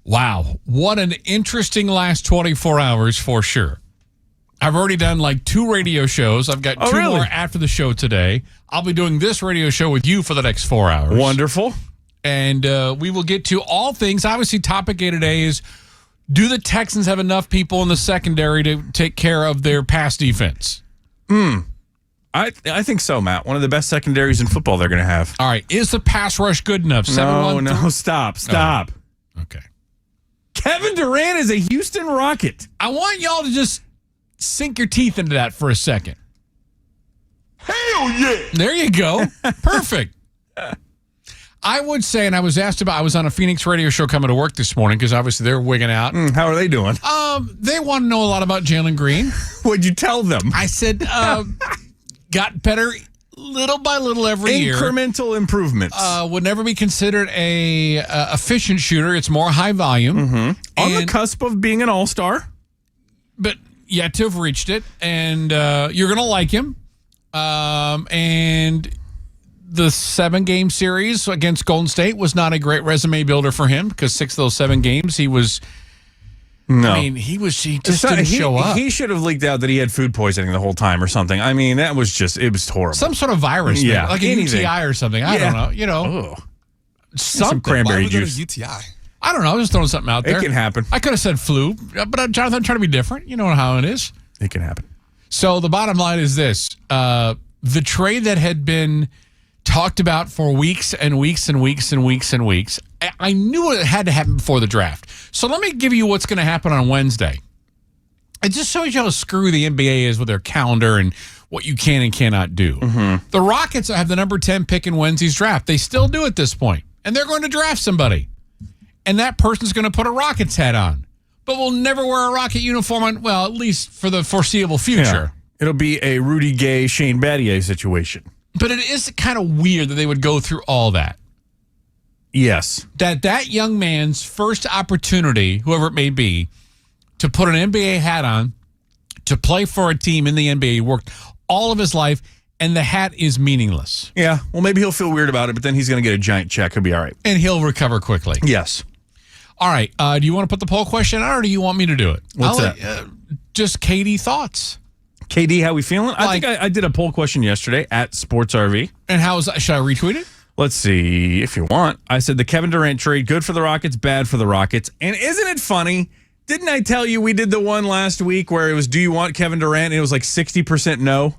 Wow. What an interesting last 24 hours for sure. I've already done like 2 radio shows. I've got 2 more after the show today. I'll be doing this radio show with you for the next 4 hours. Wonderful. And we will get to all things. Obviously, topic A today is, do the Texans have enough people in the secondary to take care of their pass defense? I think so, Matt. One of the best secondaries in football they're going to have. All right. Is the pass rush good enough? No, stop. Oh, okay. Kevin Durant is a Houston Rocket. I want y'all to just sink your teeth into that for a second. Hell yeah! There you go. Perfect. I would say, and I was on a Phoenix radio show coming to work this morning because obviously they're wigging out. How are they doing? They want to know a lot about Jalen Green. What'd you tell them? I said, got better little by little every year. Incremental improvements. Would never be considered a efficient shooter. It's more high volume. On the cusp of being an all-star. But yet to have reached it. And you're going to like him. And the 7-game series against Golden State was not a great resume builder for him because 6 of those 7 games he was. No. I mean, he just didn't show up. He should have leaked out that he had food poisoning the whole time or something. I mean, it was horrible. Some sort of virus, thing, like a UTI or something. I don't know. Some cranberry juice. UTI. I don't know. I'm just throwing something out there. It can happen. I could have said flu, but Jonathan, I'm trying to be different. You know how it is. It can happen. So the bottom line is this. The trade that had been talked about for weeks and weeks and weeks and weeks and weeks, I knew it had to happen before the draft. So let me give you what's going to happen on Wednesday. It just shows you how screwy the NBA is with their calendar and what you can and cannot do. The Rockets have the number 10 pick in Wednesday's draft. They still do at this point, and they're going to draft somebody. And that person's going to put a Rockets hat on, but will never wear a Rocket uniform on, well, at least for the foreseeable future. Yeah. It'll be a Rudy Gay, Shane Battier situation. But it is kind of weird that they would go through all that. Yes. That young man's first opportunity, whoever it may be, to put an NBA hat on, to play for a team in the NBA, he worked all of his life, and the hat is meaningless. Yeah. Well, maybe he'll feel weird about it, but then he's going to get a giant check. He'll be all right. And he'll recover quickly. Yes. All right. Do you want to put the poll question out, or do you want me to do it? What's that? Just KD thoughts. KD, how we feeling? I think I did a poll question yesterday at SportsRV. And how is that? Should I retweet it? Let's see if you want. I said the Kevin Durant trade, good for the Rockets, bad for the Rockets. And isn't it funny? Didn't I tell you we did the one last week where it was, do you want Kevin Durant? And it was like 60% no.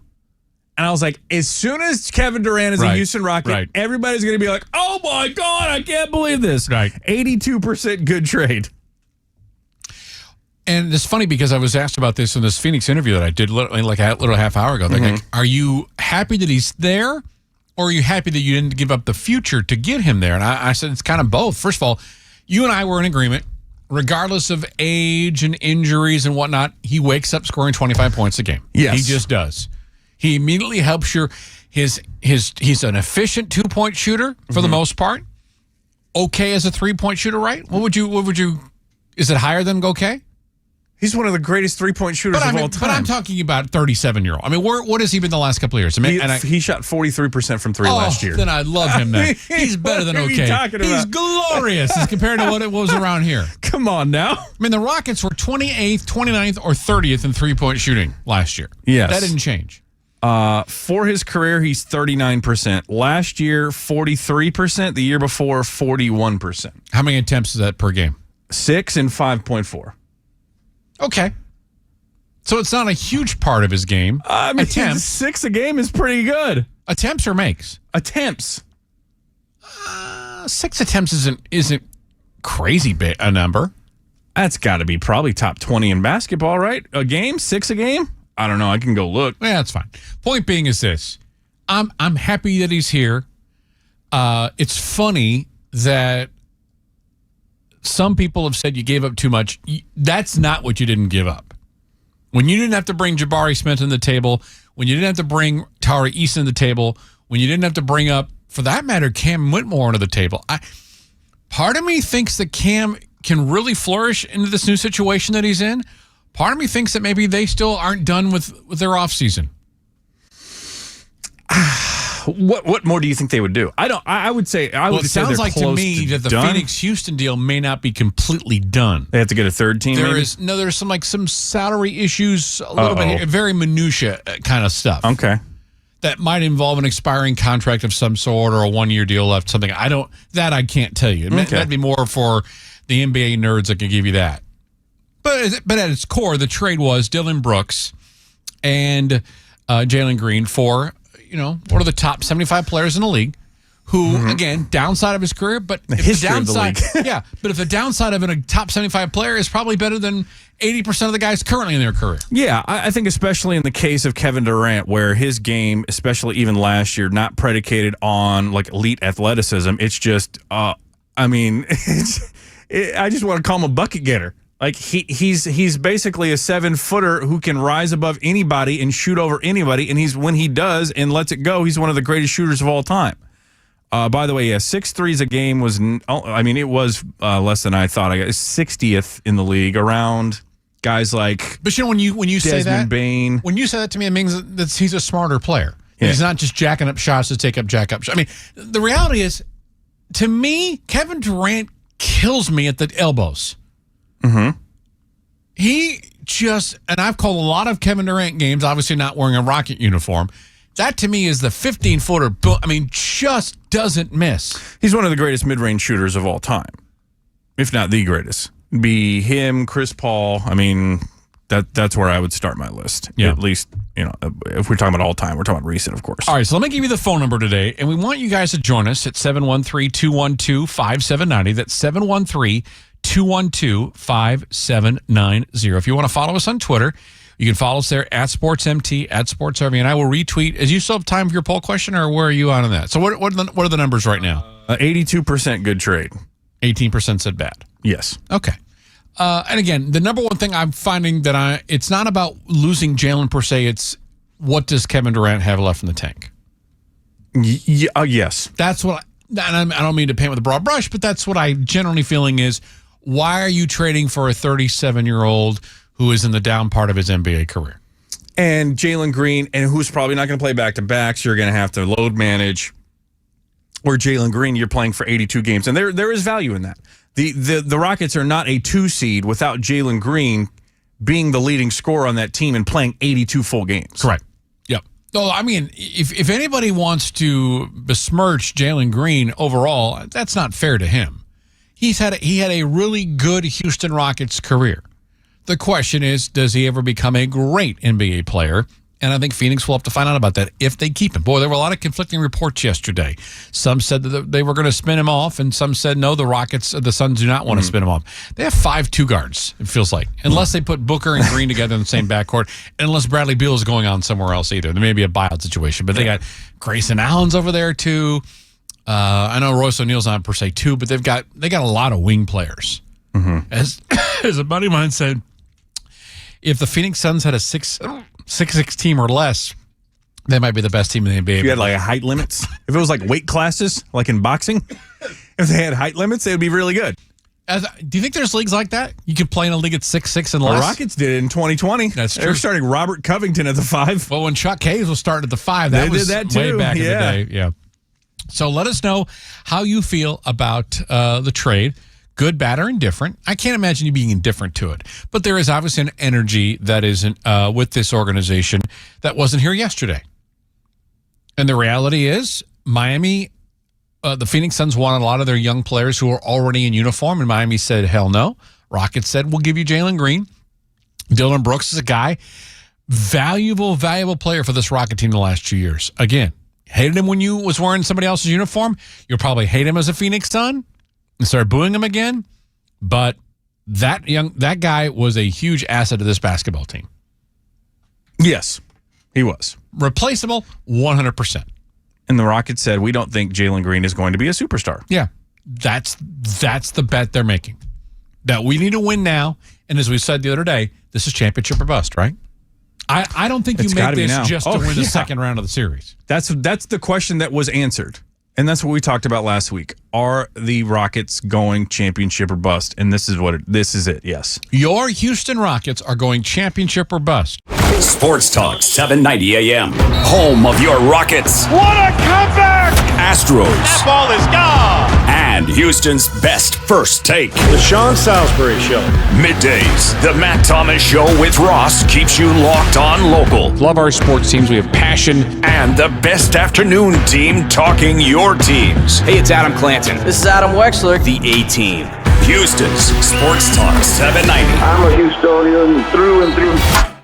And I was like, as soon as Kevin Durant is a Houston Rocket, everybody's going to be like, oh my God, I can't believe this. 82% good trade. And it's funny because I was asked about this in this Phoenix interview that I did literally like a little half hour ago. They're like, are you happy that he's there, or are you happy that you didn't give up the future to get him there? And I said it's kind of both. First of all, you and I were in agreement. Regardless of age and injuries and whatnot, he wakes up scoring 25 points a game. Yes. He just does. He immediately helps your he's an efficient 2-point shooter for the most part. Okay as a 3-point shooter, right? What would you is it higher than okay? He's one of the greatest 3-point shooters of all time. But I'm talking about 37-year-old. I mean, what has he been the last couple of years? He shot 43% from 3 last year. Then I love him then. He's better than okay. He's glorious as compared to what it was around here. Come on now. I mean, the Rockets were 28th, 29th, or 30th in 3-point shooting last year. Yes. That didn't change. For his career, he's 39%. Last year, 43%. The year before, 41%. How many attempts is that per game? 6 and 5.4. Okay. So it's not a huge part of his game. I mean, attempts. 6 a game is pretty good. Attempts or makes? Attempts. 6 attempts isn't crazy big a number. That's got to be probably top 20 in basketball, right? A game? 6 a game? I don't know. I can go look. Yeah, that's fine. Point being is this. I'm happy that he's here. It's funny that some people have said you gave up too much. That's not what you didn't give up. When you didn't have to bring Jabari Smith to the table, when you didn't have to bring Tari Eason to the table, when you didn't have to bring up, for that matter, Cam Whitmore to the table. Part of me thinks that Cam can really flourish into this new situation that he's in. Part of me thinks that maybe they still aren't done with their offseason. What more do you think they would do? I would say It say sounds they're like to close me that the done. Phoenix-Houston deal may not be completely done. They have to get a third team. There's some salary issues, a little bit, very minutia kind of stuff. Okay. That might involve an expiring contract of some sort or a 1-year deal left. Something I can't tell you. That'd be more for the NBA nerds that can give you that. But at its core, the trade was Dillon Brooks and Jalen Green for one of the top 75 players in the league. Who again, downside of his career, but the if history the downside, of the league. yeah. But if the downside of a top 75 player is probably better than 80% of the guys currently in their career. Yeah, I think especially in the case of Kevin Durant, where his game, especially even last year, not predicated on like elite athleticism. It's just, I just want to call him a bucket getter. Like he's basically a 7-footer who can rise above anybody and shoot over anybody. And when he does and lets it go, he's one of the greatest shooters of all time. By the way, 6 threes a game was, it was less than I thought. I guess 60th in the league, around guys like. But when you say that, Bane. When you say that to me, it means that he's a smarter player. Yeah. He's not just jacking up shots to take up jack-up shots. The reality is, to me, Kevin Durant kills me at the elbows. Mm-hmm. He just, and I've called a lot of Kevin Durant games, obviously not wearing a Rocket uniform. That, to me, is the 15-footer. Just doesn't miss. He's one of the greatest mid-range shooters of all time, if not the greatest. Be him, Chris Paul. That's where I would start my list. Yeah. At least, if we're talking about all time, we're talking about recent, of course. All right, so let me give you the phone number today, and we want you guys to join us at 713-212-5790. That's 713-212-5790. If you want to follow us on Twitter, you can follow us there at SportsMT, at SportsRV, and I will retweet. Is you still have time for your poll question, or where are you on that? So what are the numbers right now? 82% good trade. 18% said bad. Yes. Okay. And again, the number one thing I'm finding it's not about losing Jalen per se. It's what does Kevin Durant have left in the tank? Yes. That's what I don't mean to paint with a broad brush, but that's what I generally feeling is, why are you trading for a 37-year-old who is in the down part of his NBA career? And Jalen Green, and who's probably not going to play back-to-backs, you're going to have to load manage. Or Jalen Green, you're playing for 82 games. And there is value in that. The Rockets are not a 2 seed without Jalen Green being the leading scorer on that team and playing 82 full games. Correct. Yep. So, if anybody wants to besmirch Jalen Green overall, that's not fair to him. He had a really good Houston Rockets career. The question is, does he ever become a great NBA player? And I think Phoenix will have to find out about that if they keep him. Boy, there were a lot of conflicting reports yesterday. Some said that they were going to spin him off, and some said, no, the Suns do not want to spin him off. They have 5 two-guards, it feels like, unless they put Booker and Green together in the same backcourt, and unless Bradley Beal is going on somewhere else either. There may be a buyout situation, but they got Grayson Allen's over there, too. I know Royce O'Neal's not per se, too, but they got a lot of wing players. Mm-hmm. As a buddy of mine said, if the Phoenix Suns had a 6'6" team or less, they might be the best team in the NBA. If you had like height limits, if it was like weight classes, like in boxing, if they had height limits, they would be really good. Do you think there's leagues like that? You could play in a league at 6'6" and less? The Rockets did it in 2020. That's true. They were starting Robert Covington at the 5. Well, when Chuck Hayes was starting at the 5, that was did that too. way back in the day. Yeah. So let us know how you feel about the trade. Good, bad, or indifferent. I can't imagine you being indifferent to it. But there is obviously an energy that is with this organization that wasn't here yesterday. And the reality is, Miami, the Phoenix Suns wanted a lot of their young players who are already in uniform, and Miami said, hell no. Rockets said, we'll give you Jalen Green. Dillon Brooks is a guy, valuable player for this Rocket team the last 2 years. Again, hated him when you was wearing somebody else's uniform. You'll probably hate him as a Phoenix Sun and start booing him again. But that guy was a huge asset to this basketball team. Yes, he was. Replaceable, 100%. And the Rockets said, we don't think Jalen Green is going to be a superstar. Yeah, that's the bet they're making. That we need to win now. And as we said the other day, this is championship or bust, right? I don't think you make this just to win the second round of the series. That's the question that was answered. And that's what we talked about last week. Are the Rockets going championship or bust? And this is it, yes. Your Houston Rockets are going championship or bust. Sports Talk 790 AM. Home of your Rockets. What a comeback! Astros. That ball is gone. And Houston's best first take. The Sean Salisbury Show. Middays, the Matt Thomas Show with Ross keeps you locked on local. Love our sports teams. We have passion. And the best afternoon team talking your teams. Hey, it's Adam Clanton. This is Adam Wexler. The A-Team. Houston's Sports Talk 790. I'm a Houstonian through and through.